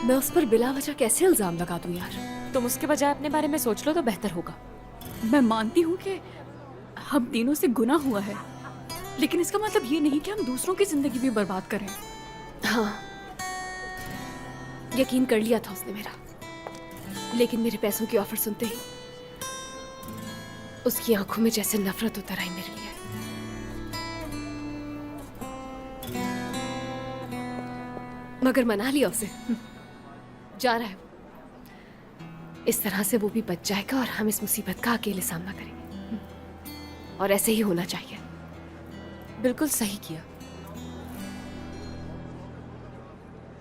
मैं उस पर बिला वजह कैसे इल्जाम लगा दूं यार? तुम उसके बजाय अपने बारे में सोच लो तो बेहतर होगा। मैं मानती हूँ कि हम तीनों से गुनाह हुआ है, लेकिन इसका मतलब ये नहीं कि हम दूसरों की जिंदगी भी बर्बाद करें। हाँ, यकीन कर लिया था उसने मेरा, लेकिन मेरे पैसों की ऑफर सुनते ही उसकी आंखों में जैसे नफरत उतर आई मेरे लिए। मगर मना लिया उसे, जा रहा है वो। इस तरह से वो भी बच जाएगा और हम इस मुसीबत का अकेले सामना करेंगे, और ऐसे ही होना चाहिए। बिल्कुल सही किया।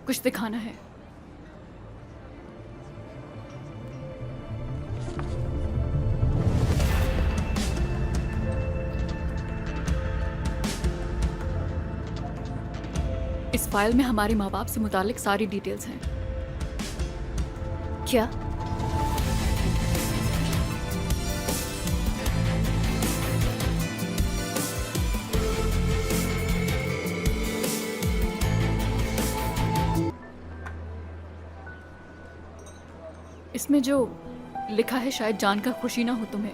कुछ दिखाना है। इस फाइल में हमारे माँ बाप से मुतालिक सारी डिटेल्स हैं। क्या? इसमें जो लिखा है शायद जानकर खुशी ना हो तुम्हें।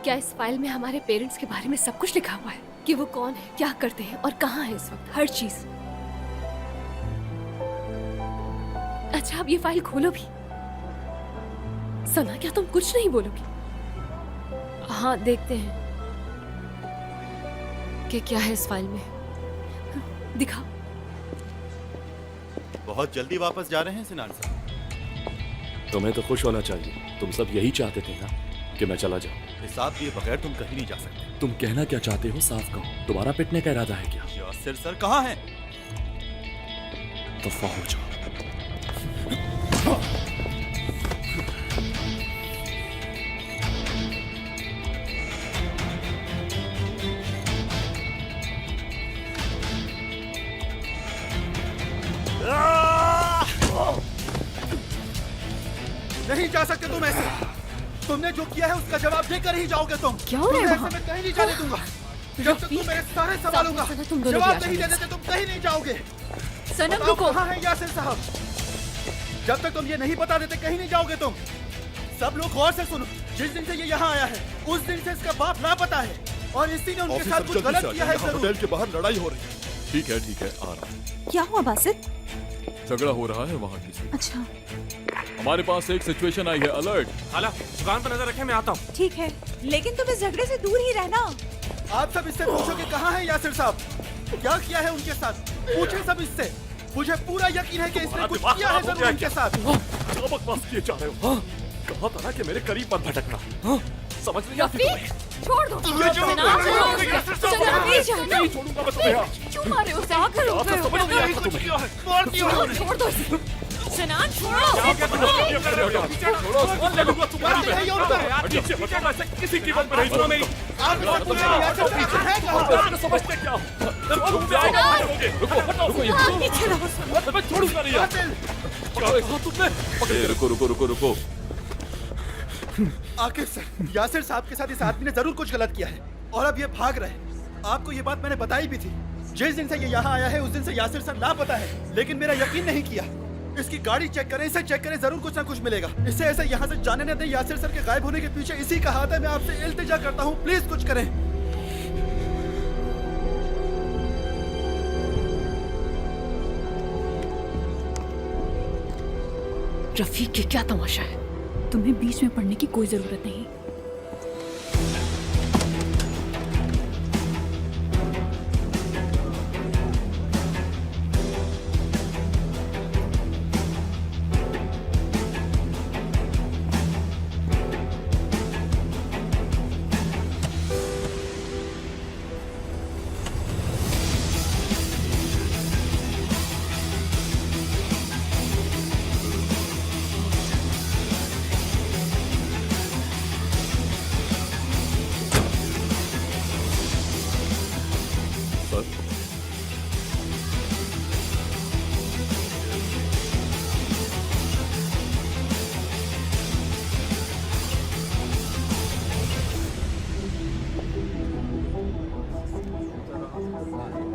क्या इस फाइल में हमारे पेरेंट्स के बारे में सब कुछ लिखा हुआ है कि वो कौन है, क्या करते हैं और कहाँ है इस वक्त? हर चीज। अच्छा, अब ये फाइल खोलो भी। सना, क्या तुम कुछ नहीं बोलोगी? हाँ, देखते हैं कि क्या है इस फाइल में। दिखाओ। बहुत जल्दी वापस जा रहे हैं सिनान साहब। तुम्हें तो खुश होना चाहिए, तुम सब यही चाहते थे ना कि मैं चला जाऊं। हिसाब दिए बगैर तुम कहीं नहीं जा सकते। तुम कहना क्या चाहते हो साफ कहो, तुम्हारा पिटने का इरादा है क्या? यासिर सर कहाँ हैं? दफा हो जाओ। नहीं जा सकते तुम ऐसे। तुमने जो किया है उसका जवाब देकर ही जाओगे तुम। क्या हो रहा है तुम्हें वहाँ? ऐसे मैं कहीं नहीं जाने दूंगा। जब तक तुम मेरे सारे सवालों का तुम दोनों भी आ जवाब नहीं जाओ। दे देते तुम कहीं नहीं जाओगे। सनम बताओ रुको। कहाँ है यासिर साहब? जब तक तुम ये नहीं बता देते कहीं नहीं जाओगे तुम। सब लोग गौर से सुनो, जिस दिन से ये यहाँ आया है उस दिन से इसका बाप लापता है और इसी ने उनके साथ कुछ गलत किया है जरूर। होटल के बाहर लड़ाई हो रही है। ठीक है आ रहा हूं। क्या हुआ बासित? झगड़ा हो रहा है वहाँ किसी। अच्छा हमारे पास एक सिचुएशन आई है, अलर्ट। हाला, दुकान पर नजर रखे, मैं आता हूँ। ठीक है, लेकिन तुम इस झगड़े से दूर ही रहना। आप सब इससे पूछो कि कहाँ है यासिर साहब, क्या किया है उनके साथ। पूछे सब इससे। मुझे पूरा यकीन है कि इसने कुछ किया है जरूर उनके साथ। क्या बकवास किए जा रहे हो? कहा था ना कि मेरे करीब मत भटकना। समझ नहीं आती तुम्हें? छोड़ दो। नहीं छोड़ूंगा मैं तुम्हें। क्यों मारे उसे? आखिर हो गए हो। समझ नहीं आता तुम्हें? छोड़ दो इसे। सनान छोड़ो। किसी की बात नहीं सुनो मेरी। समझते क्या? रुको, छोड़ूंगा नहीं यार। तुमने रुको रुको। आखिर सर, यासिर साहब के साथ इस आदमी ने जरूर कुछ गलत किया है और अब ये भाग रहे हैं। आपको ये बात मैंने बताई भी थी। जिस दिन से ये यहाँ आया है उस दिन से यासिर सर लापता है, लेकिन मेरा यकीन नहीं किया। इसकी गाड़ी चेक करें, इसे चेक करें, जरूर कुछ ना कुछ मिलेगा। इसे ऐसे यहाँ से जाने न दें। यासिर सर के गायब होने के पीछे इसी का हाथ है। मैं आपसे इल्तिजा करता हूँ, प्लीज कुछ करें। रफीक, ये क्या तमाशा है? तुम्हें बीच में पड़ने की कोई जरूरत नहीं।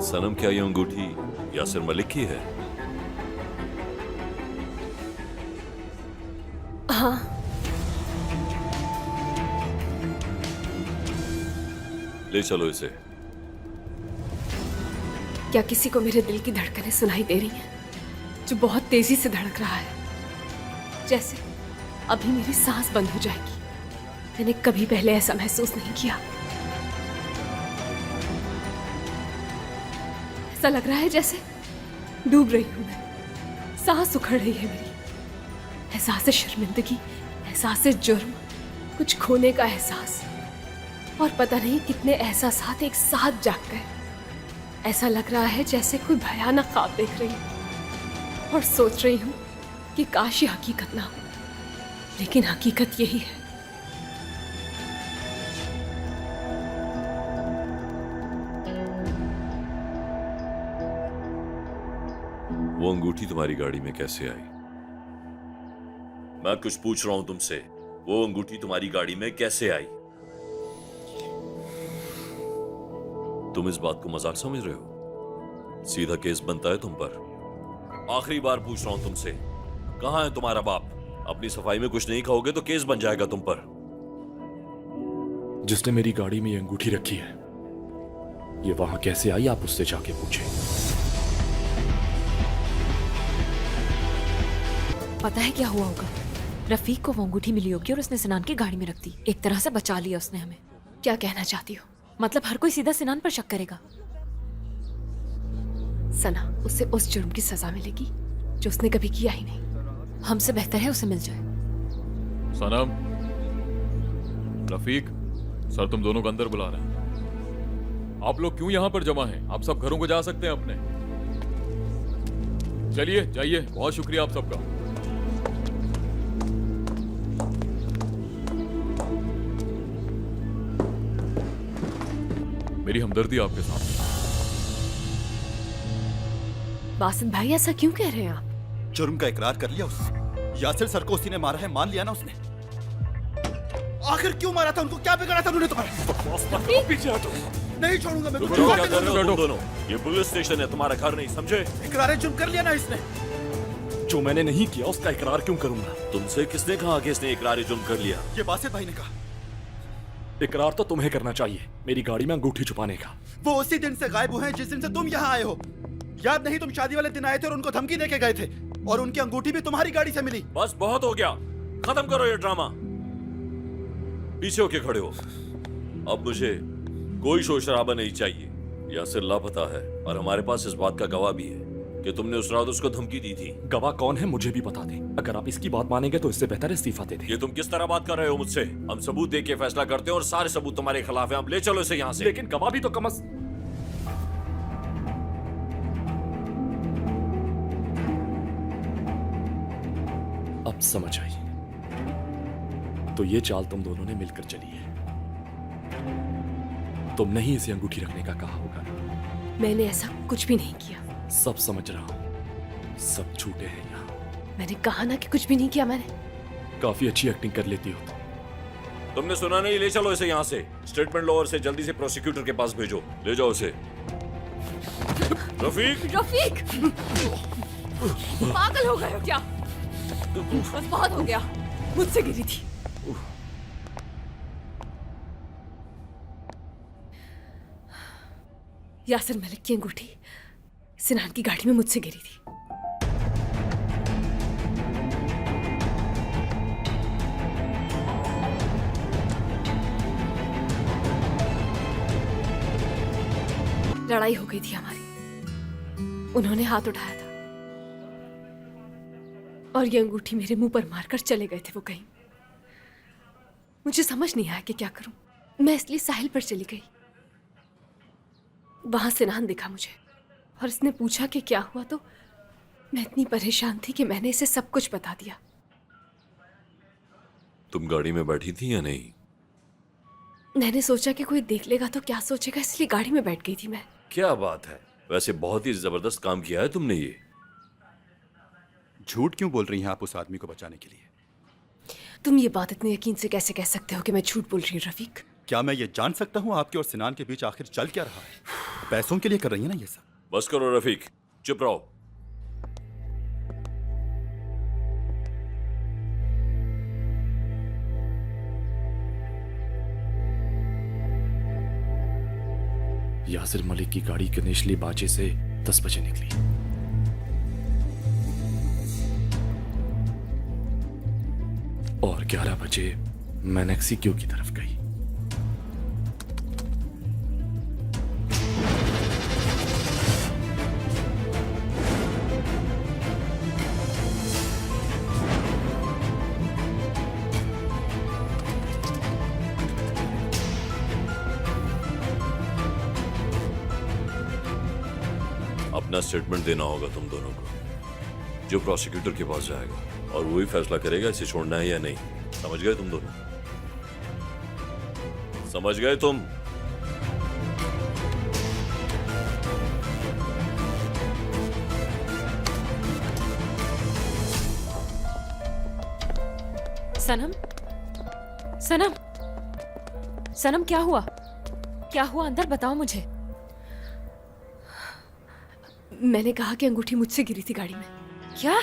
सनम, क्या ये अंगूठी यासिर मलिक की है? हाँ, ले चलो इसे। क्या किसी को मेरे दिल की धड़कनें सुनाई दे रही हैं, जो बहुत तेजी से धड़क रहा है? जैसे अभी मेरी सांस बंद हो जाएगी। मैंने कभी पहले ऐसा महसूस नहीं किया। ऐसा लग रहा है जैसे डूब रही हूं मैं, सांस उखड़ रही है मेरी। एहसास शर्मिंदगी, एहसास जुर्म, कुछ खोने का एहसास, और पता नहीं कितने एहसासात एक साथ जाग गए। ऐसा लग रहा है जैसे कोई भयानक ख्वाब देख रही हूं और सोच रही हूं कि काश ये हकीकत ना हो, लेकिन हकीकत यही है। वो अंगूठी तुम्हारी गाड़ी में कैसे आई? मैं कुछ पूछ रहा हूं तुमसे, वो अंगूठी तुम्हारी गाड़ी में कैसे आई? तुम इस बात को मजाक समझ रहे हो? सीधा केस बनता है तुम पर। आखिरी बार पूछ रहा हूं तुमसे, कहां है तुम्हारा बाप? अपनी सफाई में कुछ नहीं खाओगे तो केस बन जाएगा तुम पर। जिसने मेरी गाड़ी में ये अंगूठी रखी है, ये वहां कैसे आई, आप उससे जाके पूछें। पता है क्या हुआ होगा? रफीक को वो अंगूठी मिली होगी और उसने सिनान की गाड़ी में रख दी। एक तरह से बचा लिया उसने हमें। क्या कहना चाहती हो? मतलब हर कोई सीधा सिनान पर शक करेगा। सना, उसे उस जुर्म की सजा मिलेगी जो उसने कभी किया ही नहीं। हमसे बेहतर है उसे मिल जाए। सनम, रफीक, सर तुम दोनों को अंदर बुला रहे हैं। आप लोग क्यों यहाँ पर जमा हैं? आप सब घरों को जा सकते हैं अपने। चलिए जाइए, बहुत शुक्रिया आप सबका। मेरी हमदर्दी आपके साथ। बासित भाई, ऐसा क्यों कह रहे हैं आप? जुर्म का इकरार कर लिया उसने। यासिर सर को उसी ने मारा है, मान लिया ना उसने। आखिर क्यों मारा था? उनको क्या बिगाड़ा था उन्होंने तुम्हारा? पीछे हटो। नहीं छोड़ूंगा मैं। क्या कर रहे हो तुम दोनों? ये पुलिस स्टेशन है, तुम्हारा घर नहीं, समझे? इकरार जुर्म कर लिया ना इसने। जो मैंने नहीं किया उसका इकरार क्यों करूंगा? तुमसे किसने कहा कि इसने इकरार जुर्म कर लिया? ये बासित भाई ने कहा। इकरार तो तुम्हें करना चाहिए, मेरी गाड़ी में अंगूठी छुपाने का। वो उसी दिन से गायब हुए हैं जिस दिन से तुम यहाँ आए हो। याद नहीं, तुम शादी वाले दिन आए थे और उनको धमकी देके गए थे, और उनकी अंगूठी भी तुम्हारी गाड़ी से मिली। बस बहुत हो गया, खत्म करो ये ड्रामा। पीछे होके खड़े हो। अब मुझे कोई शोर शराबा नहीं चाहिए। यासिर लापता है और हमारे पास इस बात का गवाह भी है कि तुमने उस रात उसको धमकी दी थी। गवाह कौन है मुझे भी बता दें। अगर आप इसकी बात मानेंगे तो इससे बेहतर इस्तीफा दे दें। ये तुम किस तरह बात कर रहे हो मुझसे? हम सबूत दे के फैसला करते हैं और सारे सबूत तुम्हारे खिलाफ हैं। अब ले चलो इसे यहाँ से। लेकिन गवाह भी तो कम अब समझ आई। तो ये चाल तुम दोनों ने मिलकर चली है। तुमने ही इसे अंगूठी रखने का कहा होगा ना? मैंने ऐसा कुछ भी नहीं किया। सब समझ रहा हूं, सब झूठे हैं यहाँ। मैंने कहा ना कि कुछ भी नहीं किया मैंने। काफी अच्छी एक्टिंग कर लेती हो तुमने सुना नहीं? ले चलो इसे यहाँ से। स्टेटमेंट लो और इसे जल्दी से प्रोसिक्यूटर के पास भेजो। ले जाओ उसे। रफीक! रफीक! पागल हो गए हो क्या? बस बहुत हो गया, मुझसे गिरी थी। यासिर मलिक की अंगूठी सिनान की गाड़ी में मुझसे गिरी थी। लड़ाई हो गई थी हमारी। उन्होंने हाथ उठाया था और ये अंगूठी मेरे मुंह पर मारकर चले गए थे वो कहीं। मुझे समझ नहीं आया कि क्या करूं। मैं इसलिए साहिल पर चली गई। वहां सिनान दिखा मुझे और इसने पूछा कि क्या हुआ, तो मैं इतनी परेशान थी कि मैंने इसे सब कुछ बता दिया। तुम गाड़ी में बैठी थी या नहीं? मैंने सोचा कि कोई देख लेगा तो क्या सोचेगा, इसलिए गाड़ी में बैठ गई थी मैं। क्या बात है, वैसे बहुत ही जबरदस्त काम किया है तुमने। ये झूठ क्यों बोल रही हैं आप उस आदमी को बचाने के लिए? तुम ये बात इतने यकीन से कैसे कह सकते हो कि मैं झूठ बोल रही हूँ रफीक? क्या मैं ये जान सकता हूँ आपके और सिनान के बीच आखिर चल क्या रहा है? पैसों के लिए कर रही है ना ये सब? बस करो रफीक, चुप रहो। यासिर मलिक की गाड़ी गणेशली बाजे से 10 बजे निकली। और 11 बजे मैनेक्सी क्यू की तरफ गई। अपना स्टेटमेंट देना होगा तुम दोनों को, जो प्रोसिक्यूटर के पास जाएगा और वही फैसला करेगा इसे छोड़ना है या नहीं। समझ गए तुम दोनों? समझ गए तुम? सनम, सनम, सनम क्या हुआ? क्या हुआ अंदर बताओ मुझे। मैंने कहा कि अंगूठी मुझसे गिरी थी गाड़ी में। क्या?